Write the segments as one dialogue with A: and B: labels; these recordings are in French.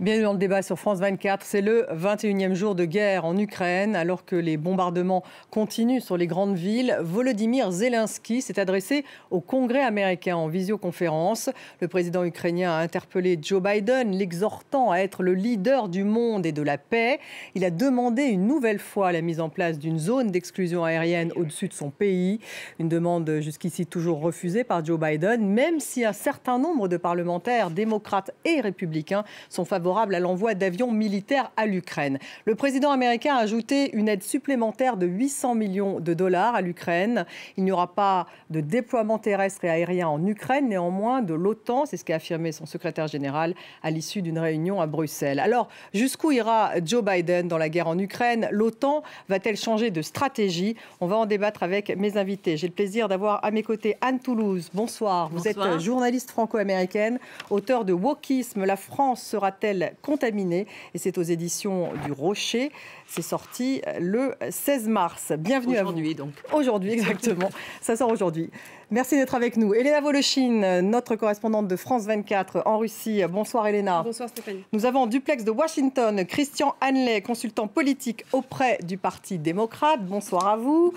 A: Bienvenue dans le débat sur France 24. C'est le 21e jour de guerre en Ukraine. Alors que les bombardements continuent sur les grandes villes, Volodymyr Zelensky s'est adressé au Congrès américain en visioconférence. Le président ukrainien a interpellé Joe Biden, l'exhortant à être le leader du monde et de la paix. Il a demandé une nouvelle fois la mise en place d'une zone d'exclusion aérienne au-dessus de son pays. Une demande jusqu'ici toujours refusée par Joe Biden, même si un certain nombre de parlementaires démocrates et républicains sont favorables à l'envoi d'avions militaires à l'Ukraine. Le président américain a ajouté une aide supplémentaire de 800 millions de dollars à l'Ukraine. Il n'y aura pas de déploiement terrestre et aérien en Ukraine, néanmoins de l'OTAN, c'est ce qu'a affirmé son secrétaire général à l'issue d'une réunion à Bruxelles. Alors, jusqu'où ira Joe Biden dans la guerre en Ukraine? L'OTAN va-t-elle changer de stratégie? On va en débattre avec mes invités. J'ai le plaisir d'avoir à mes côtés Anne Toulouse. Bonsoir. Vous êtes journaliste franco-américaine, auteure de Wokisme. La France sera-t-elle contaminée? Et c'est aux éditions du Rocher. C'est sorti le 16 mars. Bienvenue à vous.
B: Aujourd'hui, donc.
A: Aujourd'hui, exactement. Ça sort aujourd'hui. Merci d'être avec nous. Elena Volochine, notre correspondante de France 24 en Russie. Bonsoir Elena.
C: Bonsoir Stéphanie.
A: Nous avons en duplex de Washington Christian Hanley, consultant politique auprès du Parti démocrate. Bonsoir à vous.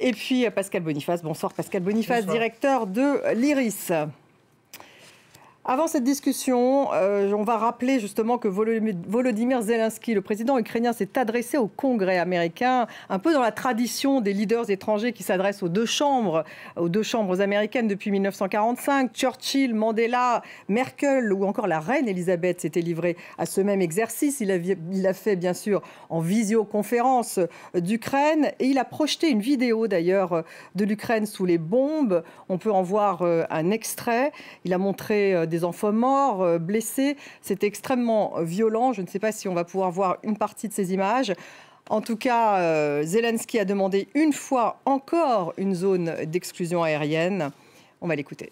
A: Et puis Pascal Boniface. Bonsoir Pascal Boniface, bonsoir. Directeur de l'IRIS. Avant cette discussion, on va rappeler justement que Volodymyr Zelensky, le président ukrainien, s'est adressé au Congrès américain, un peu dans la tradition des leaders étrangers qui s'adressent aux deux chambres américaines depuis 1945. Churchill, Mandela, Merkel ou encore la reine Elisabeth s'étaient livrés à ce même exercice. Il a fait bien sûr en visioconférence d'Ukraine et il a projeté une vidéo d'ailleurs de l'Ukraine sous les bombes. On peut en voir un extrait. Il a montré des enfants morts, blessés. C'est extrêmement violent. Je ne sais pas si on va pouvoir voir une partie de ces images. En tout cas, Zelensky a demandé une fois encore une zone d'exclusion aérienne. On va l'écouter.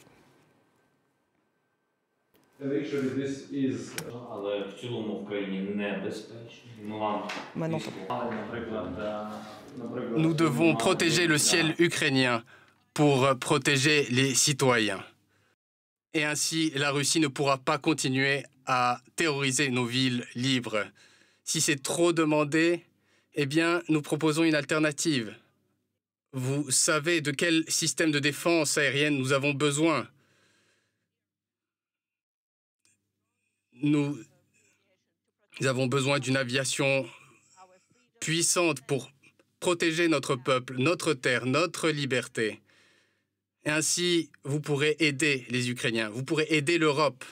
D: Nous devons protéger le ciel ukrainien pour protéger les citoyens. Et ainsi, la Russie ne pourra pas continuer à terroriser nos villes libres. Si c'est trop demandé, eh bien, nous proposons une alternative. Vous savez de quel système de défense aérienne nous avons besoin. Nous avons besoin d'une aviation puissante pour protéger notre peuple, notre terre, notre liberté. Et ainsi, vous pourrez aider les Ukrainiens, vous pourrez aider l'Europe.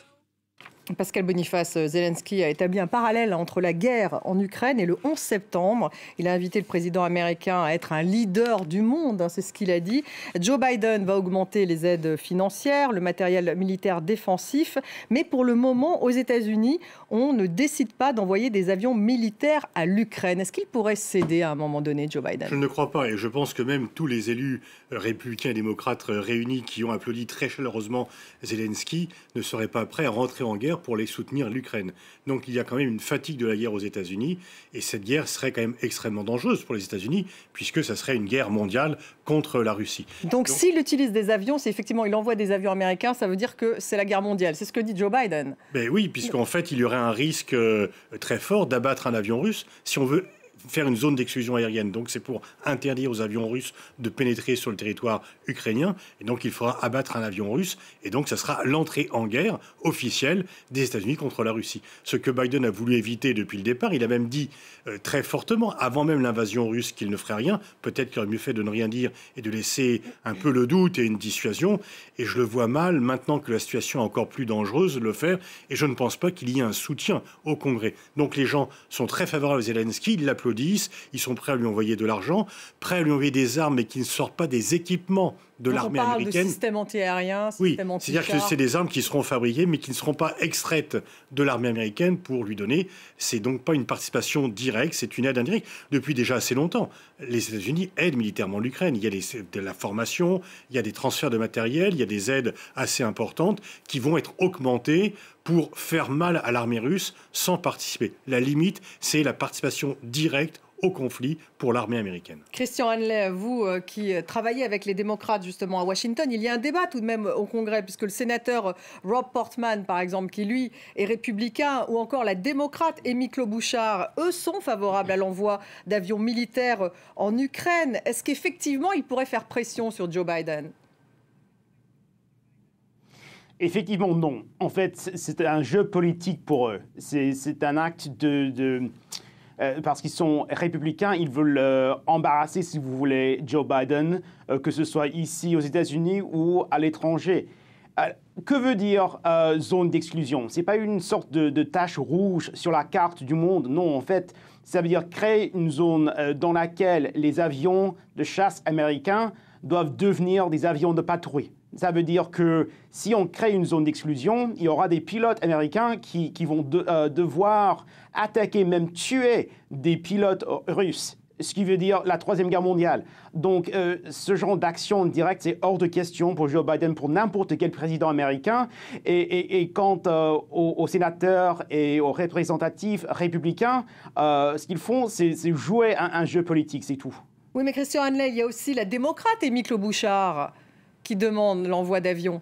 A: Pascal Boniface, Zelensky a établi un parallèle entre la guerre en Ukraine et le 11 septembre. Il a invité le président américain à être un leader du monde, c'est ce qu'il a dit. Joe Biden va augmenter les aides financières, le matériel militaire défensif. Mais pour le moment, aux États-Unis, on ne décide pas d'envoyer des avions militaires à l'Ukraine. Est-ce qu'il pourrait céder à un moment donné, Joe Biden?
E: Je ne crois pas. Et je pense que même tous les élus républicains et démocrates réunis qui ont applaudi très chaleureusement Zelensky ne seraient pas prêts à rentrer en guerre pour les soutenir l'Ukraine. Donc il y a quand même une fatigue de la guerre aux États-Unis et cette guerre serait quand même extrêmement dangereuse pour les États-Unis puisque ça serait une guerre mondiale contre la Russie.
A: Donc s'il utilise des avions, si effectivement il envoie des avions américains, ça veut dire que c'est la guerre mondiale. C'est ce que dit Joe Biden.
E: Ben oui, puisqu'en fait il y aurait un risque très fort d'abattre un avion russe si on veut faire une zone d'exclusion aérienne. Donc c'est pour interdire aux avions russes de pénétrer sur le territoire ukrainien. Et donc il faudra abattre un avion russe. Et donc ça sera l'entrée en guerre officielle des États-Unis contre la Russie. Ce que Biden a voulu éviter depuis le départ. Il a même dit très fortement, avant même l'invasion russe, qu'il ne ferait rien. Peut-être qu'il aurait mieux fait de ne rien dire et de laisser un peu le doute et une dissuasion. Et je le vois mal, maintenant que la situation est encore plus dangereuse, le faire. Et je ne pense pas qu'il y ait un soutien au Congrès. Donc les gens sont très favorables à Zelensky. Ils l'applaudissent. Ils sont prêts à lui envoyer de l'argent, prêts à lui envoyer des armes, mais qui ne sortent pas des équipements de l'armée américaine.
A: On parle de système anti-aérien, système anti-char.
E: C'est-à-dire que c'est des armes qui seront fabriquées, mais qui ne seront pas extraites de l'armée américaine pour lui donner. C'est donc pas une participation directe, c'est une aide indirecte. Depuis déjà assez longtemps, les États-Unis aident militairement l'Ukraine. Il y a de la formation, il y a des transferts de matériel, il y a des aides assez importantes qui vont être augmentées pour faire mal à l'armée russe sans participer. La limite, c'est la participation directe au conflit pour l'armée américaine.
A: Christian Hanley, vous qui travaillez avec les démocrates justement à Washington, il y a un débat tout de même au Congrès, puisque le sénateur Rob Portman, par exemple, qui lui est républicain, ou encore la démocrate Amy Klobuchar, eux sont favorables à l'envoi d'avions militaires en Ukraine. Est-ce qu'effectivement, il pourrait faire pression sur Joe Biden ?
B: Effectivement, non. En fait, c'est un jeu politique pour eux. C'est un acte parce qu'ils sont républicains, ils veulent embarrasser, si vous voulez, Joe Biden, que ce soit ici aux États-Unis ou à l'étranger. Que veut dire zone d'exclusion? Ce n'est pas une sorte de tache rouge sur la carte du monde. Non, en fait, ça veut dire créer une zone dans laquelle les avions de chasse américains doivent devenir des avions de patrouille. Ça veut dire que si on crée une zone d'exclusion, il y aura des pilotes américains qui vont devoir attaquer, même tuer des pilotes russes, ce qui veut dire la Troisième Guerre mondiale. Donc, ce genre d'action directe, c'est hors de question pour Joe Biden, pour n'importe quel président américain. Et quant aux sénateurs et aux représentatifs républicains, ce qu'ils font, c'est jouer un jeu politique, c'est tout.
A: Oui, mais Christian Hanley, il y a aussi la démocrate Amy Klobuchar qui demande l'envoi d'avions.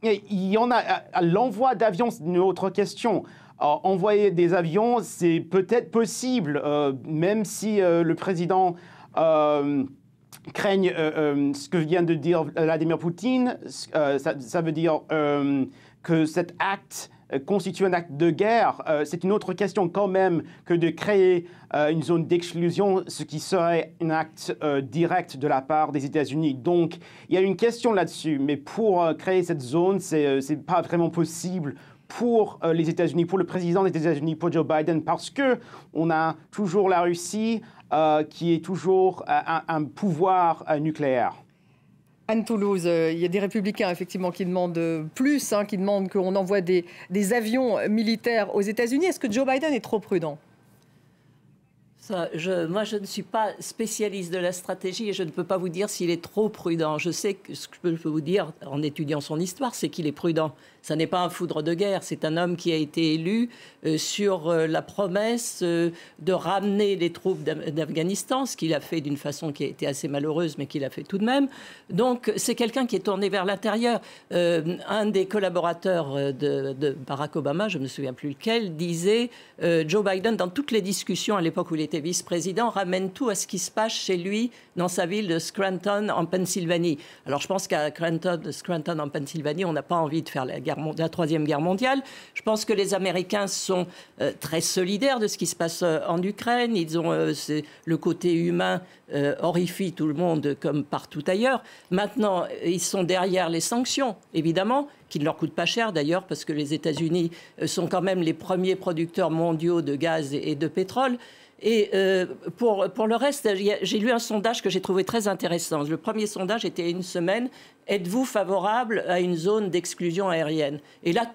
B: Il y en a. L'envoi d'avions, c'est une autre question. Envoyer des avions, c'est peut-être possible, même si le président craigne ce que vient de dire Vladimir Poutine. Ça veut dire que cet acte constitue un acte de guerre. C'est une autre question quand même que de créer une zone d'exclusion, ce qui serait un acte direct de la part des États-Unis. Donc, il y a une question là-dessus. Mais pour créer cette zone, c'est pas vraiment possible pour les États-Unis, pour le président des États-Unis, pour Joe Biden, parce qu'on a toujours la Russie qui est toujours un pouvoir nucléaire.
A: Anne Toulouse, il y a des républicains effectivement qui demandent plus, qui demandent qu'on envoie des avions militaires aux États-Unis. Est-ce que Joe Biden est trop prudent ?
C: Moi, je ne suis pas spécialiste de la stratégie et je ne peux pas vous dire s'il est trop prudent. Je sais que ce que je peux vous dire en étudiant son histoire, c'est qu'il est prudent. Ça n'est pas un foudre de guerre, c'est un homme qui a été élu sur la promesse de ramener les troupes d'Afghanistan, ce qu'il a fait d'une façon qui a été assez malheureuse, mais qu'il a fait tout de même. Donc, c'est quelqu'un qui est tourné vers l'intérieur. Un des collaborateurs de Barack Obama, je ne me souviens plus lequel, disait Joe Biden, dans toutes les discussions à l'époque où il était vice-président, ramène tout à ce qui se passe chez lui dans sa ville de Scranton, en Pennsylvanie. Alors, je pense qu'à Scranton, en Pennsylvanie, on n'a pas envie de faire la Troisième Guerre mondiale. Je pense que les Américains sont très solidaires de ce qui se passe en Ukraine. Ils ont le côté humain horrifie tout le monde comme partout ailleurs. Maintenant, ils sont derrière les sanctions, évidemment, qui ne leur coûtent pas cher d'ailleurs, parce que les États-Unis sont quand même les premiers producteurs mondiaux de gaz et de pétrole. Et pour le reste, j'ai lu un sondage que j'ai trouvé très intéressant. Le premier sondage était il y a une semaine. Êtes-vous favorable à une zone d'exclusion aérienne? Et là,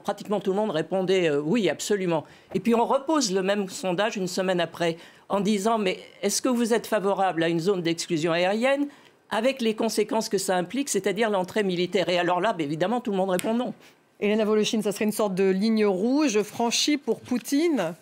C: pratiquement tout le monde répondait oui, absolument. Et puis on repose le même sondage une semaine après en disant mais est-ce que vous êtes favorable à une zone d'exclusion aérienne avec les conséquences que ça implique, c'est-à-dire l'entrée militaire? Et alors là, évidemment, tout le monde répond non.
A: Elena Voloshin, ça serait une sorte de ligne rouge franchie pour Poutine?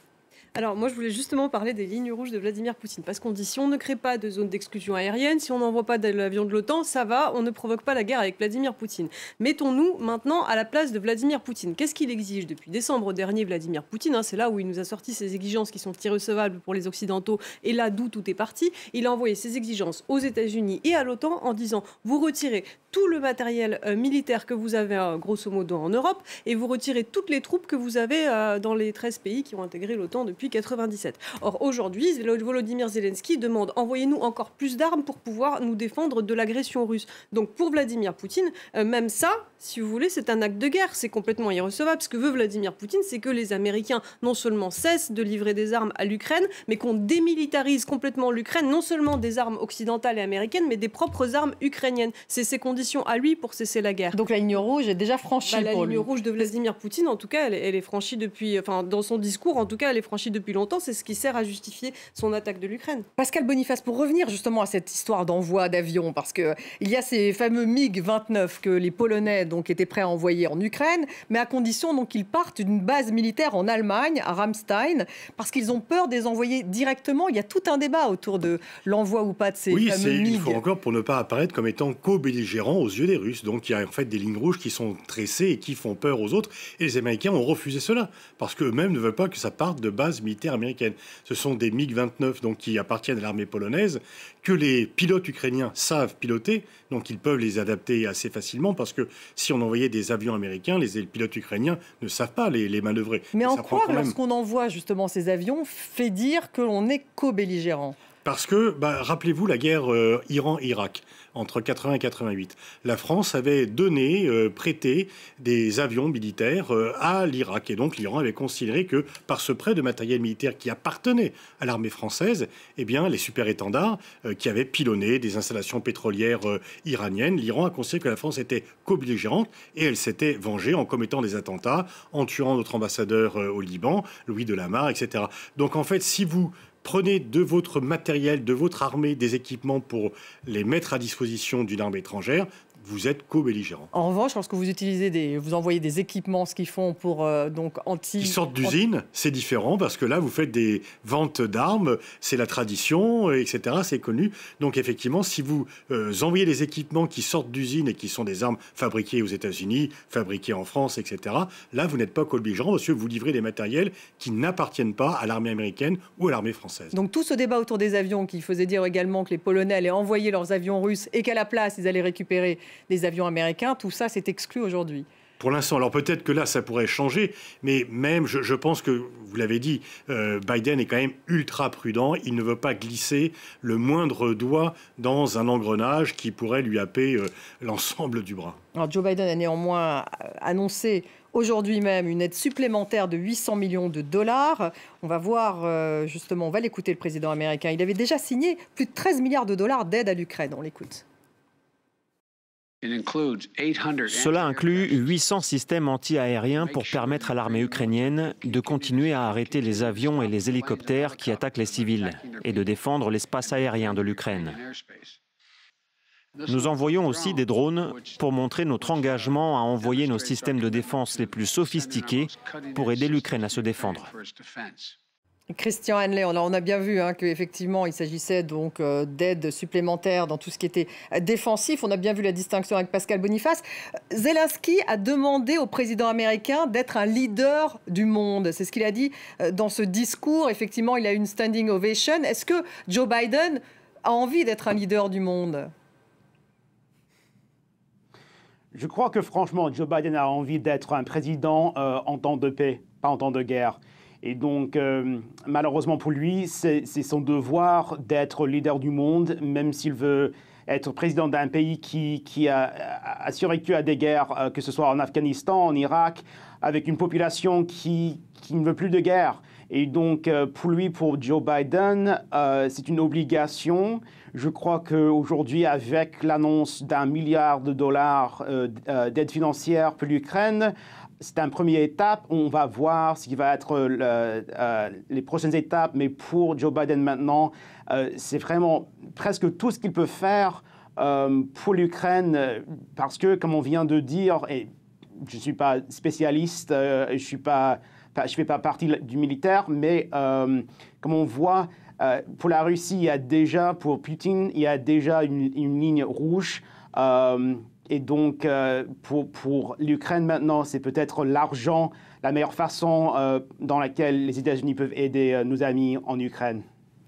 F: Alors moi je voulais justement parler des lignes rouges de Vladimir Poutine, parce qu'on dit si on ne crée pas de zone d'exclusion aérienne, si on n'envoie pas de l'avion de l'OTAN, ça va, on ne provoque pas la guerre avec Vladimir Poutine. Mettons-nous maintenant à la place de Vladimir Poutine. Qu'est-ce qu'il exige depuis décembre dernier, Vladimir Poutine, c'est là où il nous a sorti ses exigences qui sont irrecevables pour les Occidentaux, et là d'où tout est parti. Il a envoyé ses exigences aux États-Unis et à l'OTAN en disant vous retirez tout le matériel militaire que vous avez grosso modo en Europe, et vous retirez toutes les troupes que vous avez dans les 13 pays qui ont intégré l'OTAN depuis 1997. Or, aujourd'hui, Volodymyr Zelensky demande envoyez-nous encore plus d'armes pour pouvoir nous défendre de l'agression russe. Donc, pour Vladimir Poutine, même ça, si vous voulez, c'est un acte de guerre. C'est complètement irrecevable. Ce que veut Vladimir Poutine, c'est que les Américains non seulement cessent de livrer des armes à l'Ukraine, mais qu'on démilitarise complètement l'Ukraine, non seulement des armes occidentales et américaines, mais des propres armes ukrainiennes. C'est ses conditions à lui pour cesser la guerre.
A: Donc la ligne rouge est déjà franchie pour lui.
F: La ligne rouge de Vladimir Poutine, en tout cas, elle est franchie depuis... Enfin, dans son discours, en tout cas, elle est franchie réfléchi depuis longtemps, c'est ce qui sert à justifier son attaque de l'Ukraine.
A: Pascal Boniface, pour revenir justement à cette histoire d'envoi d'avions, parce qu'il y a ces fameux MiG-29 que les Polonais donc, étaient prêts à envoyer en Ukraine, mais à condition donc, qu'ils partent d'une base militaire en Allemagne, à Ramstein, parce qu'ils ont peur de les envoyer directement. Il y a tout un débat autour de l'envoi ou pas de ces fameux MiG.
E: Il faut encore pour ne pas apparaître comme étant co-belligérant aux yeux des Russes. Donc il y a en fait des lignes rouges qui sont tressées et qui font peur aux autres. Et les Américains ont refusé cela, parce qu'eux-mêmes ne veulent pas que ça parte de bases militaires américaines. Ce sont des MiG-29 donc, qui appartiennent à l'armée polonaise, que les pilotes ukrainiens savent piloter, donc ils peuvent les adapter assez facilement, parce que si on envoyait des avions américains, les pilotes ukrainiens ne savent pas les manœuvrer.
A: Mais en quoi, lorsqu'on envoie justement ces avions, fait dire que l'on est co-belligérant ?
E: Parce que, rappelez-vous la guerre Iran-Irak, entre 80 et 88. La France avait prêté des avions militaires à l'Irak. Et donc l'Iran avait considéré que par ce prêt de matériel militaire qui appartenait à l'armée française, eh bien, les super-étendards qui avaient pilonné des installations pétrolières iraniennes, l'Iran a considéré que la France était co-belligérante et elle s'était vengée en commettant des attentats, en tuant notre ambassadeur au Liban, Louis Delamarre, etc. Donc en fait, si vous prenez de votre matériel, de votre armée, des équipements pour les mettre à disposition d'une armée étrangère, vous êtes co-belligérant.
A: En revanche, lorsque vous vous envoyez des équipements, ce qu'ils font pour
E: Qui sortent d'usine, c'est différent parce que là, vous faites des ventes d'armes, c'est la tradition, etc. C'est connu. Donc effectivement, si vous envoyez des équipements qui sortent d'usine et qui sont des armes fabriquées aux États-Unis, fabriquées en France, etc. Là, vous n'êtes pas co-belligérant parce que vous livrez des matériels qui n'appartiennent pas à l'armée américaine ou à l'armée française.
A: Donc tout ce débat autour des avions qui faisait dire également que les Polonais allaient envoyer leurs avions russes et qu'à la place, ils allaient récupérer des avions américains, tout ça, c'est exclu aujourd'hui.
E: Pour l'instant, alors peut-être que là, ça pourrait changer, mais même, je pense que, vous l'avez dit, Biden est quand même ultra prudent. Il ne veut pas glisser le moindre doigt dans un engrenage qui pourrait lui happer l'ensemble du bras.
A: Alors Joe Biden a néanmoins annoncé aujourd'hui même une aide supplémentaire de 800 millions de dollars. On va voir, justement, on va l'écouter, le président américain. Il avait déjà signé plus de 13 milliards de dollars d'aide à l'Ukraine. On l'écoute.
G: Cela inclut 800 systèmes anti-aériens pour permettre à l'armée ukrainienne de continuer à arrêter les avions et les hélicoptères qui attaquent les civils et de défendre l'espace aérien de l'Ukraine. Nous envoyons aussi des drones pour montrer notre engagement à envoyer nos systèmes de défense les plus sophistiqués pour aider l'Ukraine à se défendre.
A: Christian Hanley, on a bien vu qu'effectivement, il s'agissait donc d'aide supplémentaire dans tout ce qui était défensif. On a bien vu la distinction avec Pascal Boniface. Zelensky a demandé au président américain d'être un leader du monde. C'est ce qu'il a dit dans ce discours. Effectivement, il a eu une standing ovation. Est-ce que Joe Biden a envie d'être un leader du monde ?
B: Je crois que franchement, Joe Biden a envie d'être un président en temps de paix, pas en temps de guerre. Et donc, malheureusement pour lui, c'est son devoir d'être leader du monde, même s'il veut être président d'un pays qui a survécu à des guerres, que ce soit en Afghanistan, en Irak, avec une population qui ne veut plus de guerre. Et donc, pour lui, pour Joe Biden, c'est une obligation. Je crois qu'aujourd'hui, avec l'annonce d'1 milliard de dollars d'aide financière pour l'Ukraine, c'est une première étape. On va voir ce qui va être les prochaines étapes. Mais pour Joe Biden maintenant, c'est vraiment presque tout ce qu'il peut faire pour l'Ukraine. Parce que, comme on vient de dire, et je ne suis pas spécialiste, je ne fais pas partie du militaire, mais comme on voit, pour la Russie, pour Poutine, il y a déjà une ligne rouge. Et donc, pour l'Ukraine maintenant, c'est peut-être l'argent, la meilleure façon dans laquelle les États-Unis peuvent aider nos amis en Ukraine.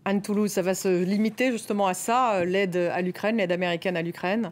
A: Anne Toulouse, ça va se limiter justement à ça, l'aide à l'Ukraine, l'aide américaine à l'Ukraine ?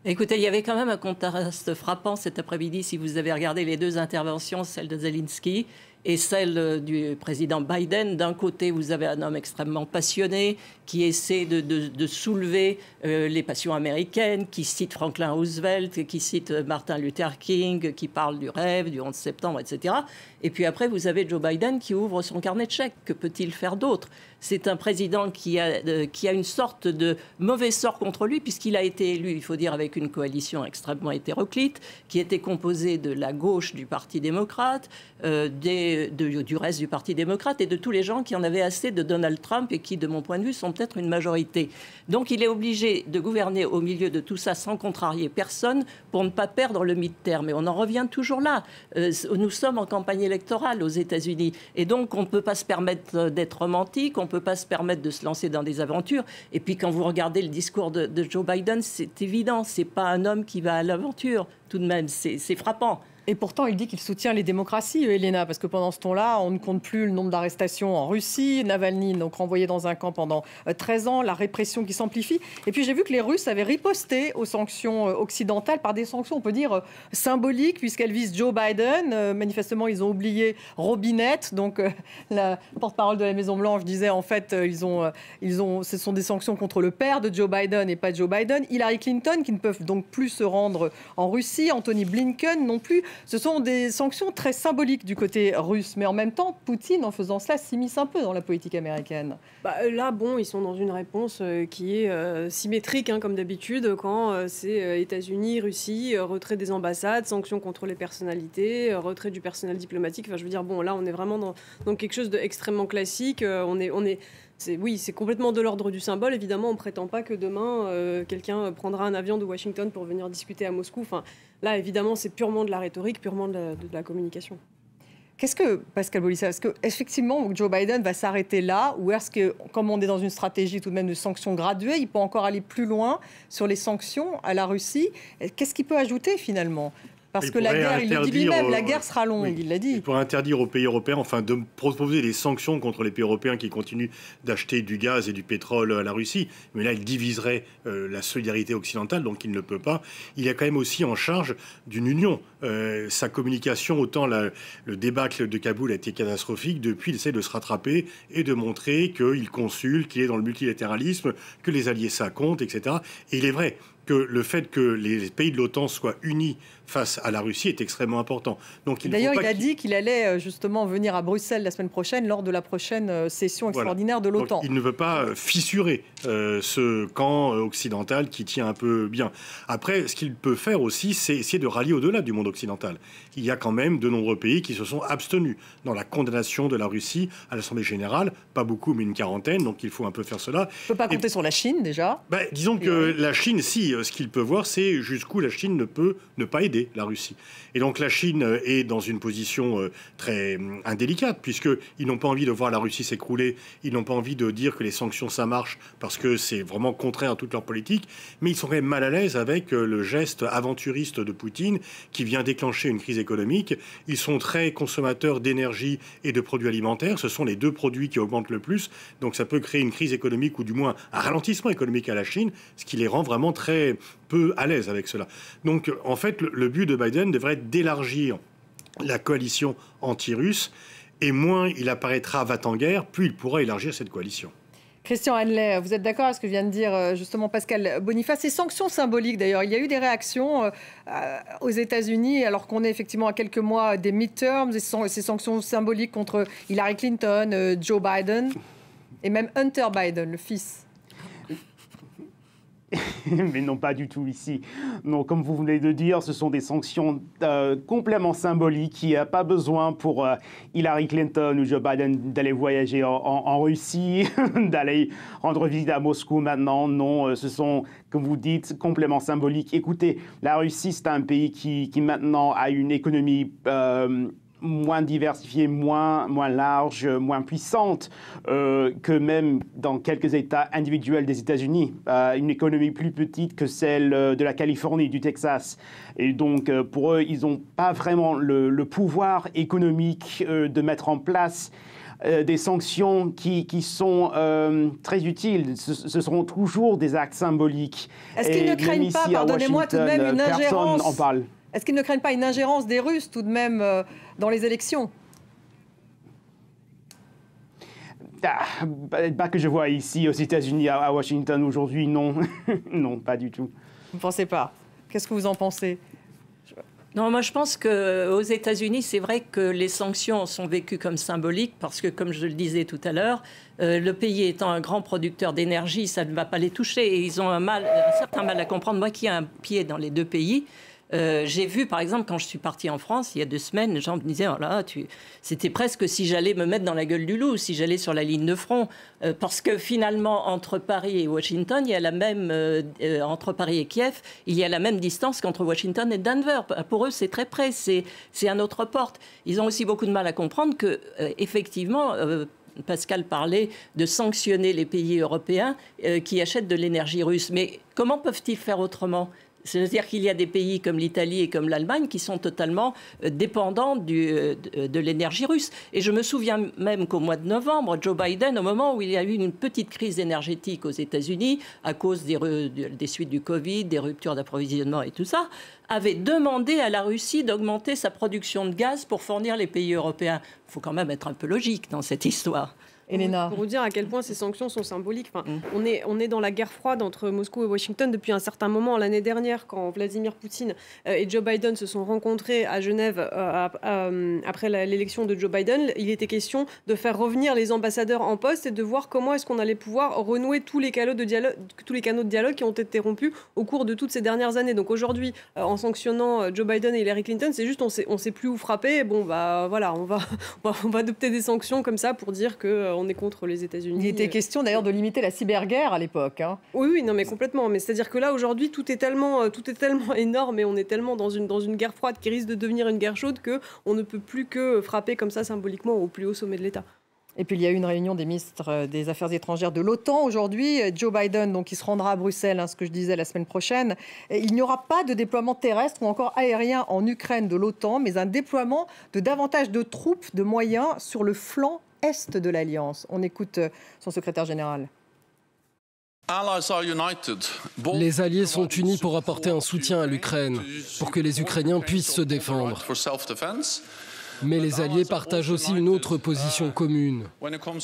C: Écoutez, il y avait quand même un contraste frappant cet après-midi, si vous avez regardé les deux interventions, celle de Zelensky et celle du président Biden. D'un côté, vous avez un homme extrêmement passionné qui essaie de soulever les passions américaines, qui cite Franklin Roosevelt, qui cite Martin Luther King, qui parle du rêve, du 11 septembre, etc. Et puis après, vous avez Joe Biden qui ouvre son carnet de chèques. Que peut-il faire d'autre ? C'est un président qui a une sorte de mauvais sort contre lui, puisqu'il a été élu, il faut dire, avec une coalition extrêmement hétéroclite, qui était composée de la gauche du Parti démocrate, des côté du reste du Parti démocrate et de tous les gens qui en avaient assez de Donald Trump et qui, de mon point de vue, sont peut-être une majorité. Donc il est obligé de gouverner au milieu de tout ça sans contrarier personne pour ne pas perdre le mid-term. Et on en revient toujours là. Nous sommes en campagne électorale aux États-Unis. Et donc on ne peut pas se permettre d'être romantique, on ne peut pas se permettre de se lancer dans des aventures. Et puis quand vous regardez le discours de Joe Biden, c'est évident, c'est pas un homme qui va à l'aventure. Tout de même, c'est frappant.
A: Et pourtant, il dit qu'il soutient les démocraties, Elena, parce que pendant ce temps-là, on ne compte plus le nombre d'arrestations en Russie. Navalny, donc renvoyé dans un camp pendant 13 ans, la répression qui s'amplifie. Et puis j'ai vu que les Russes avaient riposté aux sanctions occidentales par des sanctions, on peut dire, symboliques, puisqu'elles visent Joe Biden. Manifestement, ils ont oublié Robinette. Donc la porte-parole de la Maison-Blanche disait, en fait, ce sont des sanctions contre le père de Joe Biden et pas Joe Biden. Hillary Clinton, qui ne peuvent donc plus se rendre en Russie. Anthony Blinken non plus. Ce sont des sanctions très symboliques du côté russe. Mais en même temps, Poutine, en faisant cela, s'immisce un peu dans la politique américaine.
F: Là, bon, ils sont dans une réponse qui est symétrique, hein, comme d'habitude, quand c'est États-Unis, Russie, retrait des ambassades, sanctions contre les personnalités, retrait du personnel diplomatique. Enfin, je veux dire, bon, là, on est vraiment dans quelque chose d'extrêmement classique. Oui, c'est complètement de l'ordre du symbole. Évidemment, on ne prétend pas que demain, quelqu'un prendra un avion de Washington pour venir discuter à Moscou. Enfin, là, évidemment, c'est purement de la rhétorique, purement de la communication.
A: Qu'est-ce que, Pascal Bollissa, est-ce qu'effectivement Joe Biden va s'arrêter là, ou est-ce que, comme on est dans une stratégie tout de même de sanctions graduées, il peut encore aller plus loin sur les sanctions à la Russie? Qu'est-ce qu'il peut ajouter finalement? Parce que la guerre, il le dit lui-même, la guerre sera longue, oui, il l'a dit.
E: Il pourrait interdire aux pays européens, enfin de proposer des sanctions contre les pays européens qui continuent d'acheter du gaz et du pétrole à la Russie. Mais là, il diviserait la solidarité occidentale, donc il ne peut pas. Il est quand même aussi en charge d'une union. Sa communication, autant le débâcle de Kaboul a été catastrophique, depuis il essaie de se rattraper et de montrer qu'il consulte, qu'il est dans le multilatéralisme, que les alliés ça compte, etc. Et il est vrai que le fait que les pays de l'OTAN soient unis face à la Russie est extrêmement important.
A: D'ailleurs, il a dit qu'il allait justement venir à Bruxelles la semaine prochaine lors de la prochaine session extraordinaire de l'OTAN.
E: Il ne veut pas fissurer ce camp occidental qui tient un peu bien. Après, ce qu'il peut faire aussi, c'est essayer de rallier au-delà du monde occidental. Il y a quand même de nombreux pays qui se sont abstenus dans la condamnation de la Russie à l'Assemblée générale. Pas beaucoup, mais une quarantaine, donc il faut un peu faire cela.
A: On ne peut pas compter sur la Chine, déjà.
E: Disons que la Chine, si, ce qu'il peut voir, c'est jusqu'où la Chine ne peut ne pas aider la Russie. Et donc la Chine est dans une position très indélicate, puisqu'ils n'ont pas envie de voir la Russie s'écrouler, ils n'ont pas envie de dire que les sanctions, ça marche, parce que c'est vraiment contraire à toute leur politique, mais ils sont quand même mal à l'aise avec le geste aventuriste de Poutine, qui vient déclencher une crise économique. Ils sont très consommateurs d'énergie et de produits alimentaires, ce sont les deux produits qui augmentent le plus, donc ça peut créer une crise économique, ou du moins un ralentissement économique à la Chine, ce qui les rend vraiment très peu à l'aise avec cela. Donc en fait, le but de Biden devrait être d'élargir la coalition anti-russe, et moins il apparaîtra va-t-en-guerre, plus il pourra élargir cette coalition.
A: Christian Hanley, vous êtes d'accord avec ce que vient de dire justement Pascal Boniface? Ces sanctions symboliques, d'ailleurs, il y a eu des réactions aux États-Unis, alors qu'on est effectivement à quelques mois des midterms, ces sanctions symboliques contre Hillary Clinton, Joe Biden et même Hunter Biden, le fils.
B: Mais non, pas du tout ici. Non, comme vous venez de dire, ce sont des sanctions complètement symboliques. Il n'y a pas besoin pour Hillary Clinton ou Joe Biden d'aller voyager en Russie, d'aller rendre visite à Moscou maintenant. Non, ce sont, comme vous dites, complètement symboliques. Écoutez, la Russie, c'est un pays qui maintenant a une économie moins diversifiée, moins large, moins puissante que même dans quelques États individuels des États-Unis. Une économie plus petite que celle de la Californie, du Texas. Et donc, pour eux, ils n'ont pas vraiment le pouvoir économique de mettre en place des sanctions qui sont très utiles. Ce seront toujours des actes symboliques.
A: Est-ce qu'ils ne craignent pas, pardonnez-moi, tout de même une ingérence?
B: Personne n'en parle.
A: Est-ce qu'ils ne craignent pas une ingérence des Russes tout de même dans les élections?
B: Pas que je vois ici aux États-Unis, à Washington aujourd'hui, non. Non, pas du tout.
A: Vous ne pensez pas? Qu'est-ce que vous en pensez?
C: Non, moi je pense qu'aux États-Unis, c'est vrai que les sanctions sont vécues comme symboliques parce que, comme je le disais tout à l'heure, le pays étant un grand producteur d'énergie, ça ne va pas les toucher. Et ils ont un certain mal à comprendre. Moi qui ai un pied dans les deux pays, J'ai vu, par exemple, quand je suis partie en France, il y a 2 semaines, les gens me disaient, oh là, c'était presque si j'allais me mettre dans la gueule du loup, si j'allais sur la ligne de front. Parce que finalement, entre Paris et Washington, il y a la même, entre Paris et Kiev, il y a la même distance qu'entre Washington et Denver. Pour eux, c'est très près, c'est à notre porte. Ils ont aussi beaucoup de mal à comprendre que, effectivement, Pascal parlait de sanctionner les pays européens qui achètent de l'énergie russe. Mais comment peuvent-ils faire autrement ? C'est-à-dire qu'il y a des pays comme l'Italie et comme l'Allemagne qui sont totalement dépendants de l'énergie russe. Et je me souviens même qu'au mois de novembre, Joe Biden, au moment où il y a eu une petite crise énergétique aux États-Unis, à cause des suites du Covid, des ruptures d'approvisionnement et tout ça, avait demandé à la Russie d'augmenter sa production de gaz pour fournir les pays européens. Il faut quand même être un peu logique dans cette histoire.
A: Elena.
F: Pour vous dire à quel point ces sanctions sont symboliques. Enfin, on est dans la guerre froide entre Moscou et Washington depuis un certain moment. L'année dernière, quand Vladimir Poutine et Joe Biden se sont rencontrés à Genève après l'élection de Joe Biden, il était question de faire revenir les ambassadeurs en poste et de voir comment est-ce qu'on allait pouvoir renouer tous les canaux de dialogue qui ont été rompus au cours de toutes ces dernières années. Donc aujourd'hui, en sanctionnant Joe Biden et Hillary Clinton, c'est juste on sait plus où frapper. Bon bah voilà, on va adopter des sanctions comme ça pour dire que on est contre les États-Unis.
A: Il était question d'ailleurs de limiter la cyberguerre à l'époque. Hein.
F: Oui, non, mais complètement. Mais c'est-à-dire que là, aujourd'hui, tout est tellement énorme et on est tellement dans une guerre froide qui risque de devenir une guerre chaude qu'on ne peut plus que frapper comme ça symboliquement au plus haut sommet de l'État.
A: Et puis il y a eu une réunion des ministres des Affaires étrangères de l'OTAN aujourd'hui. Joe Biden, donc, il se rendra à Bruxelles, ce que je disais la semaine prochaine. Et il n'y aura pas de déploiement terrestre ou encore aérien en Ukraine de l'OTAN, mais un déploiement de davantage de troupes, de moyens sur le flanc est de l'Alliance. On écoute son secrétaire général.
H: Les alliés sont unis pour apporter un soutien à l'Ukraine, pour que les Ukrainiens puissent se défendre. Mais les alliés partagent aussi une autre position commune.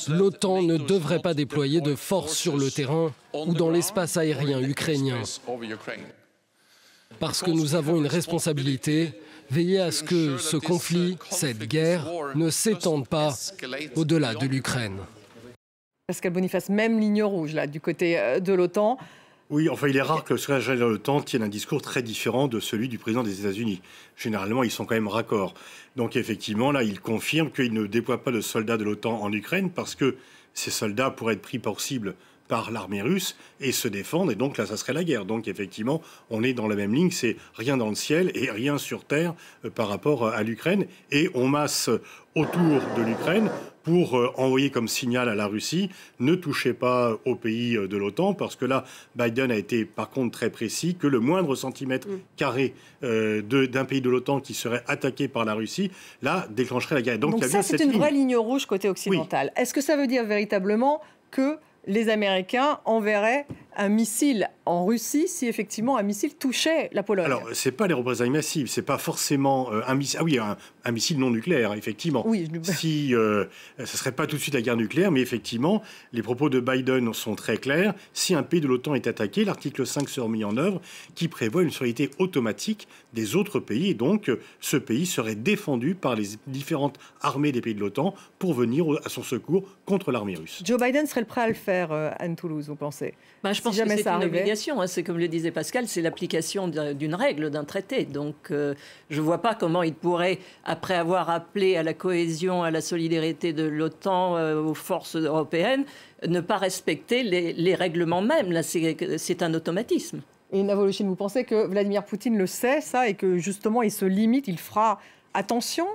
H: L'OTAN ne devrait pas déployer de force sur le terrain ou dans l'espace aérien ukrainien. Parce que nous avons une responsabilité, veiller à ce que ce conflit, cette guerre, ne s'étende pas au-delà de l'Ukraine.
A: Pascal Boniface, même ligne rouge là, du côté de l'OTAN.
E: Oui, enfin, il est rare que le secrétaire général de l'OTAN tienne un discours très différent de celui du président des États-Unis. Généralement, ils sont quand même raccords. Donc, effectivement, là, il confirme qu'il ne déploie pas de soldats de l'OTAN en Ukraine parce que ces soldats pourraient être pris pour cible par l'armée russe et se défendre. Et donc, là, ça serait la guerre. Donc, effectivement, on est dans la même ligne. C'est rien dans le ciel et rien sur terre par rapport à l'Ukraine. Et on masse autour de l'Ukraine pour envoyer comme signal à la Russie, ne touchez pas aux pays de l'OTAN, parce que là, Biden a été par contre très précis que le moindre centimètre carré d'un pays de l'OTAN qui serait attaqué par la Russie, là, déclencherait la guerre.
A: Donc ça, c'est une vraie ligne rouge côté occidental. Oui. Est-ce que ça veut dire véritablement que les Américains enverraient un missile en Russie si effectivement un missile touchait la Pologne?
E: Alors, ce n'est pas les représailles massives, ce n'est pas forcément un missile. Ah oui, un missile non nucléaire, effectivement.
A: Oui,
E: si ce ne serait pas tout de suite la guerre nucléaire, mais effectivement, les propos de Biden sont très clairs. Si un pays de l'OTAN est attaqué, l'article 5 sera mis en œuvre, qui prévoit une solidarité automatique des autres pays. Et donc, ce pays serait défendu par les différentes armées des pays de l'OTAN pour venir à son secours contre l'armée russe.
A: Joe Biden serait prêt à le faire, Anne Toulouse, vous pensez?
C: Je pense que c'est une obligation. C'est comme le disait Pascal, c'est l'application d'une règle, d'un traité. Donc, je ne vois pas comment il pourrait, après avoir appelé à la cohésion, à la solidarité de l'OTAN, aux forces européennes, ne pas respecter les règlements même. Là, c'est un automatisme.
A: Et Navolochine, vous pensez que Vladimir Poutine le sait, ça, et que justement, il se limite, il fera attention?